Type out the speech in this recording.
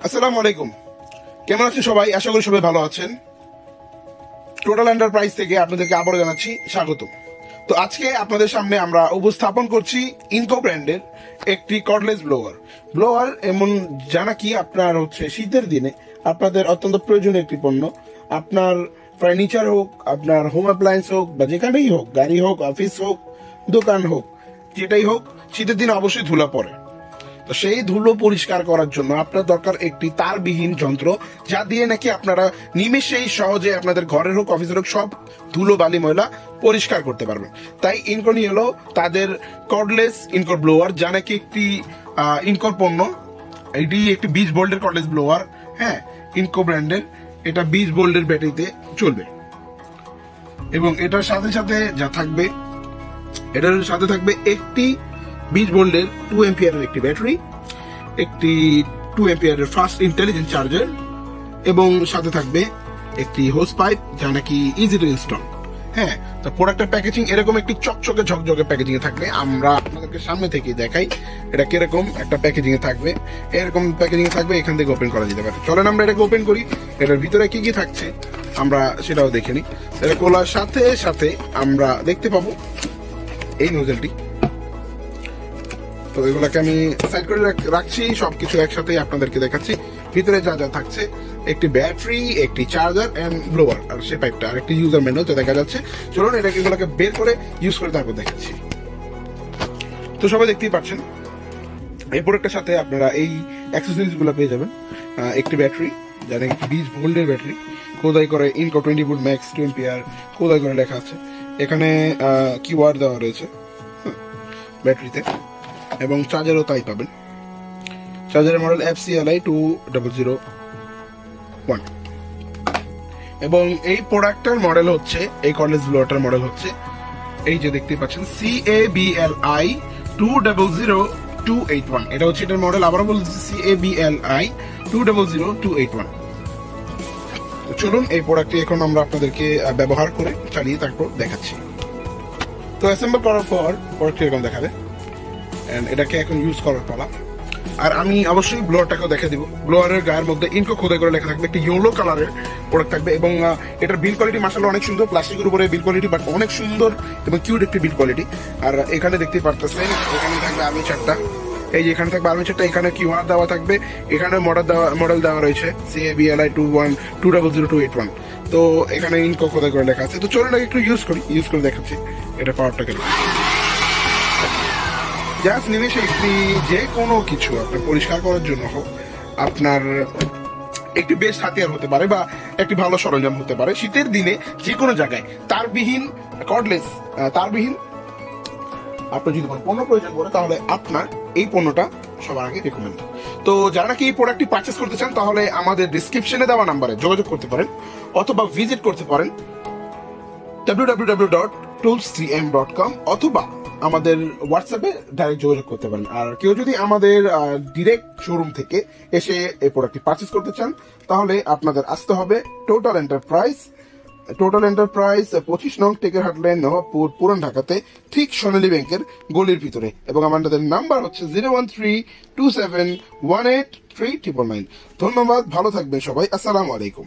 আসসালামু আলাইকুম, কেমন আছেন সবাই? আশা করি সবাই ভালো আছেন। টোটাল এন্টারপ্রাইজ থেকে আপনাদেরকে আবারও জানাচ্ছি স্বাগত। তো আজকে আপনাদের সামনে আমরা উপস্থাপন করছি ইনকো ব্র্যান্ডের একটি কর্ডলেস ব্লোয়ার এমন জানা কি আপনার শীতের দিনে আপনাদের অত্যন্ত প্রয়োজনীয় একটি পণ্য। আপনার ফার্নিচার হোক, আপনার হোম অ্যাপ্লায়েন্স হোক, বা যেখানেই হোক, গাড়ি হোক, অফিস হোক, দোকান হোক, যেটাই হোক, শীতের দিনে অবশ্যই ধুলা পড়ে। তো সেই ধুলো পরিষ্কার করার জন্য আপনার দরকার একটি তারবিহীন যন্ত্র, যা দিয়ে নাকি আপনারা নিমেষেই সহজে আপনাদের ঘরের হোক, অফিসের হোক, সব ধুলো বালি ময়লা পরিষ্কার করতে পারবেন। তাই ইনকো নিয়ে এলো তাদের কর্ডলেস ইনকো ব্লোয়ার, যা নাকি একটি ইনকোর পণ্য। এটি একটি 20 ভোল্টের কর্ডলেস ব্লোয়ার। হ্যাঁ, ইনকো ব্র্যান্ডের, এটা 20 ভোল্টের ব্যাটারিতে চলবে। এবং এটার সাথে সাথে যা থাকবে, এটার সাথে থাকবে একটি 20 ভোল্টের 2 এম্পিয়ারের একটি ব্যাটারি, একটি 2 এম্পিয়ারের ফাস্ট ইন্টেলিজেন্ট চার্জার, এবং সাথে থাকবে একটি হোস পাইপ, যা নাকি ইজি টু ইনস্টল। হ্যাঁ, তো প্রোডাক্টের প্যাকেজিং এরকম একটি চকচকে ঝকঝকে প্যাকেজিং এ থাকবে। আমরা আপনাদেরকে সামনে থেকে দেখাই এটা কিরকম একটা প্যাকেজিং এ থাকবে। এরকম প্যাকেজিং এ থাকবে, এখান থেকে ওপেন করা যেতে পারে। চলেন আমরা এটাকে ওপেন করি, এটার ভিতরে কি কি থাকছে আমরা সেটাও দেখে নিই। এটা খোলার সাথে সাথে আমরা দেখতে পাবো এই নোজেলটি। তো এগুলোকে আমি সাইড করে রাখছি, সবকিছু একসাথে আপনাদেরকে দেখাচ্ছি। ভিতরে যা যা থাকছে, একটি ব্যাটারি, একটি চার্জার এন্ড ব্লোয়ার, আর সে পাইপটা, আর একটি ইউজার ম্যানুয়াল তো দেখা যাচ্ছে। চলুন এটাকে এগুলোকে বের করে ইউজ করে তারপর দেখাচ্ছি। তো সবাই দেখতেই পাচ্ছেন এই প্রোডাক্টের সাথে আপনারা এই অ্যাক্সেসরিজ গুলো পেয়ে যাবেন। একটি ব্যাটারি, যার 20 ভোল্টের ব্যাটারি, খোদাই করে ইনকো 20 ভোল্ট ম্যাক্স 2 এম্পিয়ার খোদাই করে লেখা আছে। এখানে কিওয়ার্ড দেওয়া রয়েছে ব্যাটারিতে, এবং চার্জারও তাই পাবেন। চার্জারের মডেল FCLI 2001, এবং এই প্রোডাক্টের মডেল হচ্ছে, এই কর্ডলেস ব্লোয়ারটার মডেল হচ্ছে এই যে দেখতে পাচ্ছেন CABLI 200281। এটা হচ্ছে এটার মডেল। আবারও বলছি CABLI 200281। চলুন এই প্রোডাক্টটি এখন আমরা আপনাদেরকে ব্যবহার করে চালিয়ে তারপর দেখাচ্ছি। তো অ্যাসেম্বল করার পর প্রোডাক্টটি এরকম দেখাবে। এটাকে এখন ইউজ করার পালা। আর আমি অবশ্যই ব্লোয়ারটাকেও দেখে দিব। ব্লোয়ারের গায়ের মধ্যে ইনকো খোদাই করে লেখা থাকবে, একটি ইয়েলো কালারের প্রোডাক্ট থাকবে, এবং এটার বিল কোয়ালিটি মাশাআল্লাহ অনেক সুন্দর। প্লাস্টিকের উপরে বিল কোয়ালিটি, বাট অনেক সুন্দর এবং কিউট একটি বিল কোয়ালিটি। আর এখানে দেখতেই পারতেছেন, এখানে থাকবে আর্মিচারটা, এই যে এখানে থাকবে আর্মিচারটা, এখানে কিউআর দেওয়া থাকবে, এখানে মডেল দেওয়া রয়েছে CABLI 200281। তো এখানে ইনকো খোদাই করে লেখা আছে। তো চলুন একটু ইউজ করে দেখাচ্ছি এটা পাওয়ারটা কেন। জাস্ট নিমেষে একটি যে কোনো কিছু আপনার পরিষ্কার করার জন্য হোক, আপনার একটি বেস্ট হাতিয়ার হতে পারে, বা একটি ভালো সরঞ্জাম হতে পারে। শীতের দিনে যে কোনো জায়গায় তারবিহীন কর্ডলেস, তারবিহীন আপনার যদি কোনো পণ্য প্রয়োজন পড়ে, তাহলে আপনার এই পণ্যটা সবার আগে রেকমেন্ড। তো যারা নাকি এই প্রোডাক্টটি পারচেস করতে চান, তাহলে আমাদের ডিসক্রিপশনে দেওয়া নাম্বারে যোগাযোগ করতে পারেন, অথবা ভিজিট করতে পারেন www.toolstream.com, অথবা আমাদের হোয়াটসঅ্যাপে ডাইরেক্ট যোগাযোগ করতে পারেন। আর কেউ যদি আমাদের ডিরেক্ট শোরুম থেকে এসে এই প্রোডাক্টটি পারচেস করতে চান, তাহলে আপনাদের আসতে হবে টোটাল এন্টারপ্রাইজ 25 নং টেকেরহাট লেন, নবাবপুর, পুরান ঢাকাতে, ঠিক সোনালী ব্যাংকের গলির ভিতরে। এবং আমাদের নাম্বার হচ্ছে 01327183999। ধন্যবাদ, ভালো থাকবেন সবাই। আসসালামু আলাইকুম।